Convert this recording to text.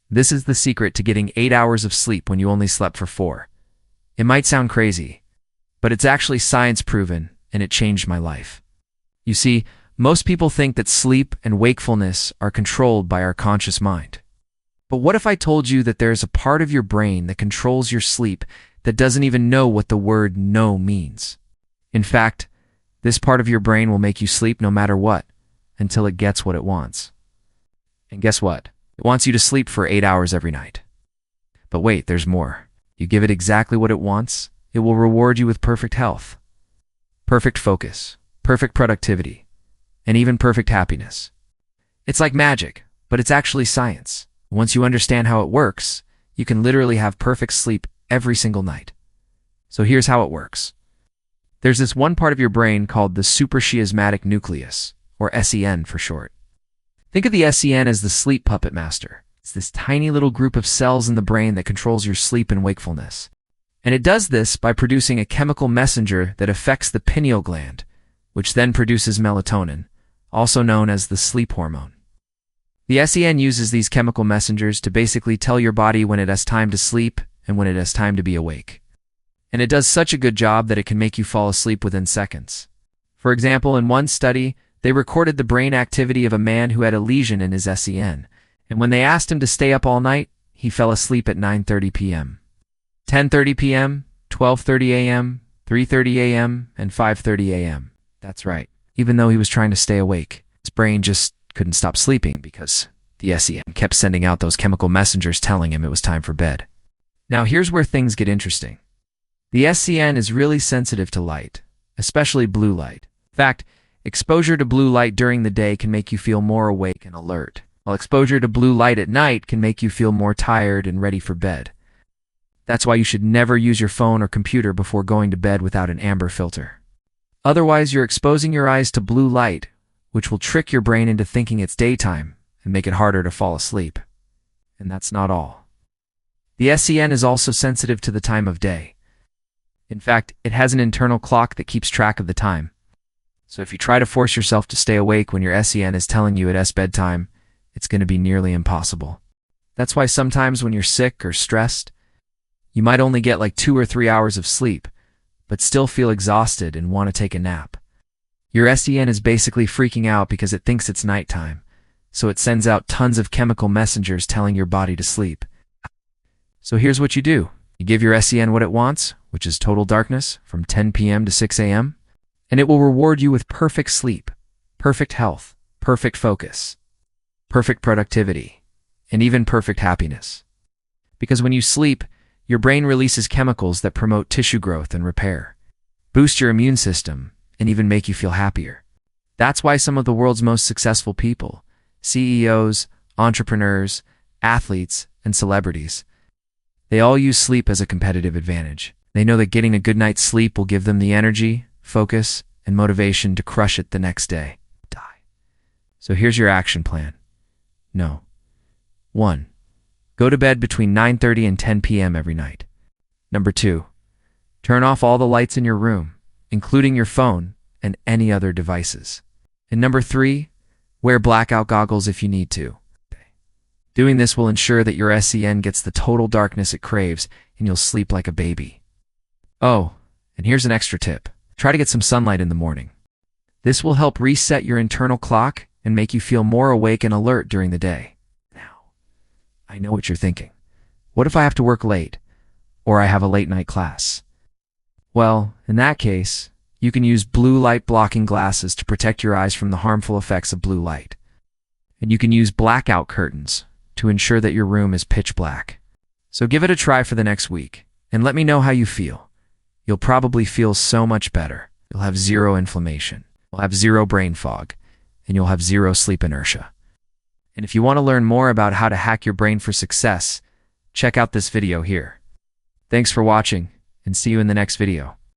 This is the secret to getting 8 hours of sleep when you only slept for 4. It might sound crazy, but it's actually science proven, and it changed my life. You see, most people think that sleep and wakefulness are controlled by our conscious mind. But what if I told you that there's a part of your brain that controls your sleep that doesn't even know what the word no means? In fact, this part of your brain will make you sleep no matter what, until it gets what it wants. And guess what? It wants you to sleep for 8 hours every night. But wait, there's more. You give it exactly what it wants, it will reward you with perfect health, perfect focus, perfect productivity, and even perfect happiness. It's like magic, but it's actually science. Once you understand how it works, you can literally have perfect sleep every single night. So here's how it works. There's this one part of your brain called the suprachiasmatic nucleus, or SEN for short. Think of the SEN as the sleep puppet master. It's this tiny little group of cells in the brain that controls your sleep and wakefulness. And it does this by producing a chemical messenger that affects the pineal gland, which then produces melatonin, also known as the sleep hormone. The SEN uses these chemical messengers to basically tell your body when it has time to sleep and when it has time to be awake. And it does such a good job that it can make you fall asleep within seconds. For example, in one study, they recorded the brain activity of a man who had a lesion in his SEN, and when they asked him to stay up all night, he fell asleep at 9:30 p.m., 10:30 p.m., 12:30 a.m., 3:30 a.m., and 5:30 a.m. That's right. Even though he was trying to stay awake, his brain just couldn't stop sleeping because the SEN kept sending out those chemical messengers telling him it was time for bed. Now here's where things get interesting. The SEN is really sensitive to light, especially blue light. In fact, exposure to blue light during the day can make you feel more awake and alert, while exposure to blue light at night can make you feel more tired and ready for bed. That's why you should never use your phone or computer before going to bed without an amber filter. Otherwise, you're exposing your eyes to blue light, which will trick your brain into thinking it's daytime and make it harder to fall asleep. And that's not all. The SEN is also sensitive to the time of day. In fact, it has an internal clock that keeps track of the time. So if you try to force yourself to stay awake when your SEN is telling you it's bedtime, it's going to be nearly impossible. That's why sometimes when you're sick or stressed, you might only get like 2 or 3 hours of sleep, but still feel exhausted and want to take a nap. Your SEN is basically freaking out because it thinks it's nighttime, so it sends out tons of chemical messengers telling your body to sleep. So here's what you do. You give your SEN what it wants, which is total darkness from 10 p.m. to 6 a.m., and it will reward you with perfect sleep, perfect health, perfect focus, perfect productivity, and even perfect happiness. Because when you sleep, your brain releases chemicals that promote tissue growth and repair, boost your immune system, and even make you feel happier. That's why some of the world's most successful people, CEOs, entrepreneurs, athletes, and celebrities, they all use sleep as a competitive advantage. They know that getting a good night's sleep will give them the energy, focus, and motivation to crush it the next day. So here's your action plan. 1. Go to bed between 9:30 and 10 p.m. every night. 2. Turn off all the lights in your room, including your phone and any other devices. And 3. Wear blackout goggles if you need to. Doing this will ensure that your SEN gets the total darkness it craves and you'll sleep like a baby. Oh, and here's an extra tip. Try to get some sunlight in the morning. This will help reset your internal clock and make you feel more awake and alert during the day. Now, I know what you're thinking. What if I have to work late, or I have a late night class? Well, in that case, you can use blue light blocking glasses to protect your eyes from the harmful effects of blue light. And you can use blackout curtains to ensure that your room is pitch black. So give it a try for the next week, and let me know how you feel. You'll probably feel so much better. You'll have zero inflammation. You'll have zero brain fog, and you'll have zero sleep inertia. And if you want to learn more about how to hack your brain for success, check out this video here. Thanks for watching, and see you in the next video.